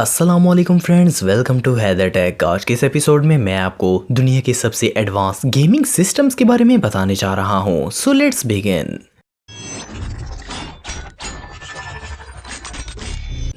अस्सलामुअलैकुम friends, welcome to Haider Tech. आज के इस एपिसोड में मैं आपको दुनिया के सबसे एडवांस गेमिंग सिस्टम्स के बारे में बताने जा रहा हूं। So let's begin.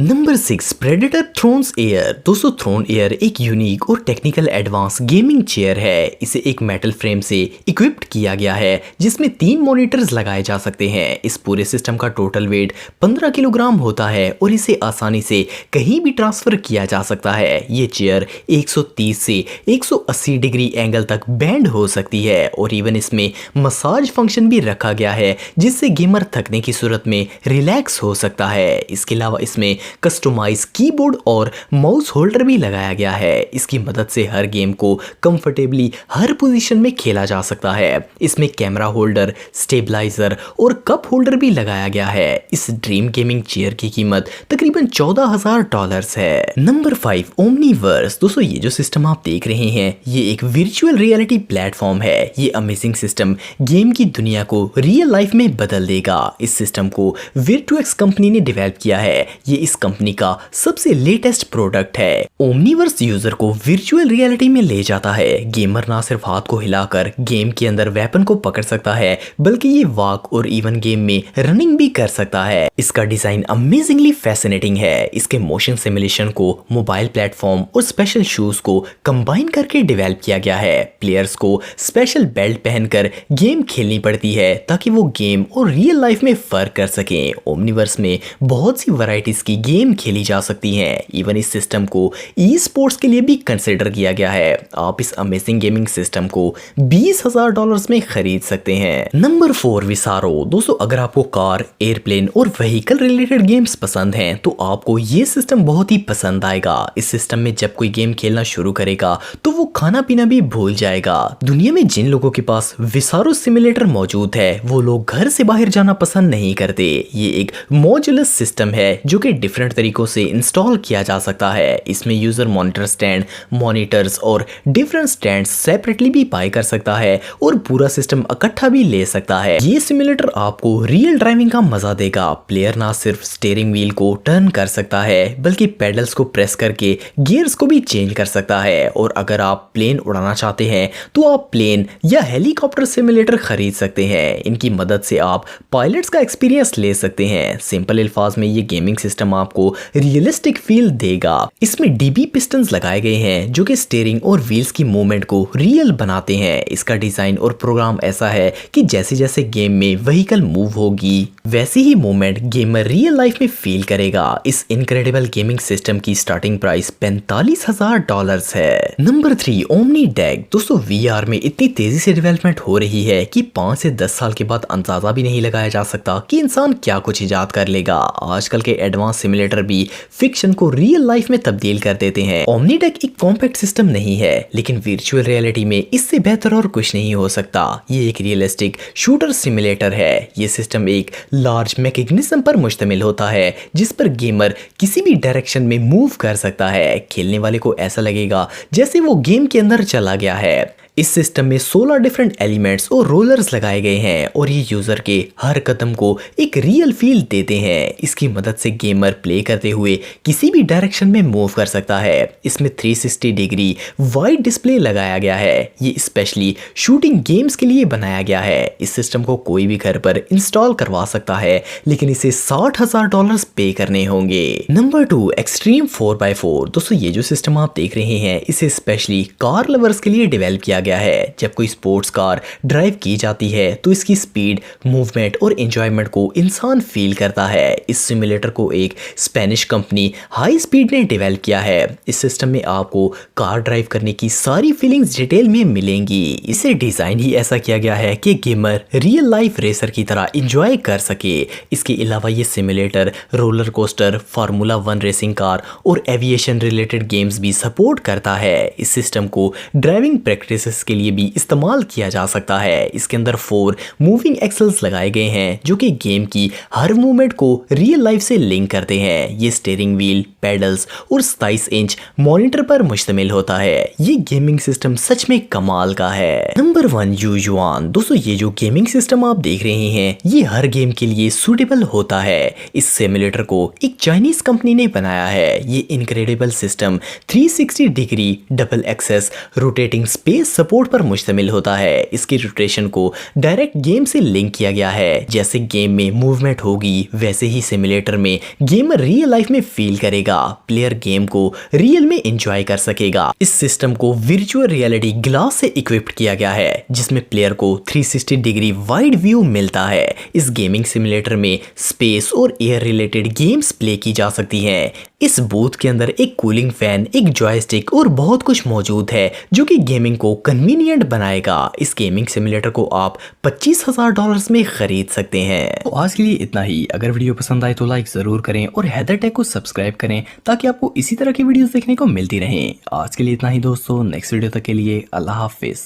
Number 6, predator thrones air. दोस्तों, थ्रोन एयर एक यूनिक और टेक्निकल एडवांस गेमिंग चेयर है। इसे एक मेटल फ्रेम से इक्विप्ड किया गया है जिसमें 3 मॉनिटर्स लगाए जा सकते हैं। इस पूरे सिस्टम का टोटल वेट 15 किलोग्राम होता है और इसे आसानी से कहीं भी ट्रांसफर किया जा सकता है। ये चेयर 130 से 180 डिग्री एंगल तक बेंड हो सकती है और इवन इसमें मसाज फंक्शन भी रखा गया है जिससे गेमर थकने की सूरत में रिलैक्स हो सकता है। इसके अलावा इसमें कस्टमाइज कीबोर्ड और माउस होल्डर भी लगाया गया है। इसकी मदद से हर गेम को कंफर्टेबली हर पोजीशन में खेला जा सकता है। इसमें कैमरा होल्डर, स्टेबलाइजर और कप होल्डर भी लगाया गया है। इस ड्रीम गेमिंग चेयर की कीमत तकरीबन $14,000 है। Number 5, Omniverse. दोस्तों, ये जो सिस्टम आप देख रहे हैं ये एक वर्चुअल रियलिटी प्लेटफॉर्म है। ये अमेजिंग सिस्टम गेम की दुनिया को रियल लाइफ में बदल देगा। इस सिस्टम को विर्टुएक्स कंपनी ने डेवलप किया है। ये इस कंपनी का सबसे लेटेस्ट प्रोडक्ट है। ओमनीवर्स यूजर को वर्चुअल रियलिटी में ले जाता है। गेमर ना सिर्फ हाथ को हिलाकर गेम के अंदर वेपन को पकड़ सकता है बल्कि ये वॉक और इवन गेम में रनिंग भी कर सकता है। इसका डिजाइन अमेजिंगली फैसिनेटिंग है। इसके मोशन सिमुलेशन को मोबाइल प्लेटफॉर्म और स्पेशल शूज को कंबाइन करके डेवलप किया गया है। प्लेयर्स को स्पेशल बेल्ट पहनकर गेम खेलनी पड़ती है ताकि वो गेम और रियल लाइफ में फर्क कर सकें। ओमनीवर्स में बहुत सी वैरायटीज की गेम खेली जा सकती हैं। इवन इस सिस्टम को ई स्पोर्ट्स के लिए भी कंसिडर किया गया है। आप इस अमेजिंग गेमिंग सिस्टम को $20,000 में खरीद सकते हैं। नंबर 4, विसारो। दोस्तों, अगर आपको कार, एयरप्लेन और व्हीकल रिलेटेड गेम्स पसंद हैं तो आपको ये सिस्टम बहुत ही पसंद आएगा। इस सिस्टम में जब कोई गेम खेलना शुरू करेगा तो वो खाना पीना भी भूल जाएगा। दुनिया में जिन लोगों के पास विसारो सिमुलेटर मौजूद है वो लोग घर से बाहर जाना पसंद नहीं करते। ये एक मॉड्यूलर सिस्टम है जो कि डिफरेंट तरीकों से इंस्टॉल किया जा सकता है। इसमें यूजर मॉनिटर स्टैंड, मॉनिटर्स और डिफरेंट स्टैंड्स सेपरेटली भी बाय कर सकता है और पूरा सिस्टम इकट्ठा भी ले सकता है। ये सिमुलेटर आपको रियल ड्राइविंग का मजा देगा। प्लेयर ना सिर्फ स्टीयरिंग व्हील को टर्न कर सकता है बल्कि पेडल्स को प्रेस करके गियर्स को भी चेंज कर सकता है। और अगर आप प्लेन उड़ाना चाहते हैं तो आप प्लेन या हेलीकॉप्टर सिमुलेटर खरीद सकते हैं। इनकी मदद से आप पायलट्स का एक्सपीरियंस ले सकते हैं। सिंपल अल्फाज में ये गेमिंग सिस्टम आपको रियलिस्टिक फील देगा। इसमें डीबी पिस्टन्स लगाए गए हैं जो कि स्टीयरिंग और व्हील्स की मूवमेंट को रियल बनाते हैं। इसका डिजाइन और प्रोग्राम ऐसा है कि जैसे जैसे गेम में व्हीकल मूव होगी वैसी ही मूवमेंट गेमर रियल लाइफ में फील करेगा। इस इनक्रेडिबल गेमिंग सिस्टम की स्टार्टिंग प्राइस $45,000 है। Number 3, omni deck. दोस्तों, वीआर में इतनी तेजी से डेवलपमेंट हो रही है कि 5 से 10 साल के बाद अंदाजा भी नहीं लगाया जा सकता कि इंसान क्या कुछ इजाद कर लेगा। आजकल के एडवांस सिमुलेटर भी फिक्शन को रियल लाइफ में तब्दील कर देते हैं। ओमनीडेक एक कॉम्पैक्ट सिस्टम नहीं है लेकिन वर्चुअल रियलिटी में इससे बेहतर और कुछ नहीं हो सकता। ये एक रियलिस्टिक शूटर सिमुलेटर है। ये सिस्टम एक लार्ज मैकेनिज्म पर मुश्तमिल होता है जिस पर गेमर किसी भी डायरेक्शन में मूव कर सकता है। खेलने वाले को ऐसा लगेगा जैसे वो गेम के अंदर चला गया है। इस सिस्टम में 16 डिफरेंट एलिमेंट्स और रोलर्स लगाए गए हैं और ये यूजर के हर कदम को एक रियल फील देते हैं। इसकी मदद से गेमर प्ले करते हुए किसी भी डायरेक्शन में मूव कर सकता है। इसमें 360 डिग्री वाइड डिस्प्ले लगाया गया है। ये स्पेशली शूटिंग गेम्स के लिए बनाया गया है। इस सिस्टम को कोई भी घर पर इंस्टॉल करवा सकता है लेकिन इसे $60,000 पे करने होंगे। Number 2, extreme 4x4। दोस्तों, ये जो सिस्टम आप देख रहे हैं इसे स्पेशली कार लवर्स के लिए डेवलप किया गया है। जब कोई स्पोर्ट्स कार ड्राइव की जाती है तो इसकी स्पीड, मूवमेंट और एंजॉयमेंट को इंसान फील करता है। इस सिमुलेटर को एक स्पेनिश कंपनी हाई स्पीड ने डेवलप किया है। इस सिस्टम में आपको कार ड्राइव करने की सारी फीलिंग्स डिटेल में मिलेंगी। इसे डिजाइन ही ऐसा किया गया है कि गेमर रियल लाइफ रेसर की तरह एंजॉय कर सके। इसके अलावा ये simulator roller coaster, formula 1 racing car और एविएशन रिलेटेड गेम्स भी सपोर्ट करता है। इस सिस्टम को ड्राइविंग प्रैक्टिस एक्सेस के लिए भी इस्तेमाल किया जा सकता है। इसके अंदर 4 मूविंग एक्सेल्स लगाए गए हैं जो कि गेम की हर मूवमेंट को रियल लाइफ से लिंक करते हैं। ये स्टीयरिंग व्हील, पेडल्स और 27 इंच मॉनिटर पर मुश्तमिल होता है। ये गेमिंग सिस्टम सच में कमाल का है। नंबर 1 युजुआन। दोस्तों ये जो गेमिंग सिस्टम आप देख रहे हैं ये हर गेम के लिए सूटेबल होता है। इस सिमुलेटर को एक चाइनीज कंपनी ने बनाया है। ये incredible system 360 degree double axis rotating space support पर मुश्तमिल होता है। इसकी रोटेशन को डायरेक्ट गेम से लिंक किया गया है। जैसे गेम में मूवमेंट होगी वैसे ही सिमुलेटर में गेमर रियल लाइफ में फील करेगा। प्लेयर गेम को रियल में एंजॉय कर सकेगा। इस सिस्टम को वर्चुअल रियलिटी ग्लास से इक्विप्ड किया गया है जिसमें प्लेयर को 360 डिग्री वाइड व्यू मिलता है। इस गेमिंग सिमुलेटर में स्पेस और एयर रिलेटेड गेम्स प्ले की जा सकती हैं। इस बूथ के अंदर एक कूलिंग फैन, एक जॉयस्टिक और बहुत कुछ मौजूद है जो कि गेमिंग को कन्वीनियंट बनाएगा। इस गेमिंग सिमुलेटर को आप $25,000 में खरीद सकते हैं। तो आज के लिए इतना ही। अगर वीडियो पसंद आए तो लाइक जरूर करें और हैदर टेक को सब्सक्राइब करें ताकि आपको इसी तरह की वीडियोस देखने को मिलती रहें। आज के लिए इतना ही दोस्तों, नेक्स्ट वीडियो तक के लिए अल्लाह हाफिज।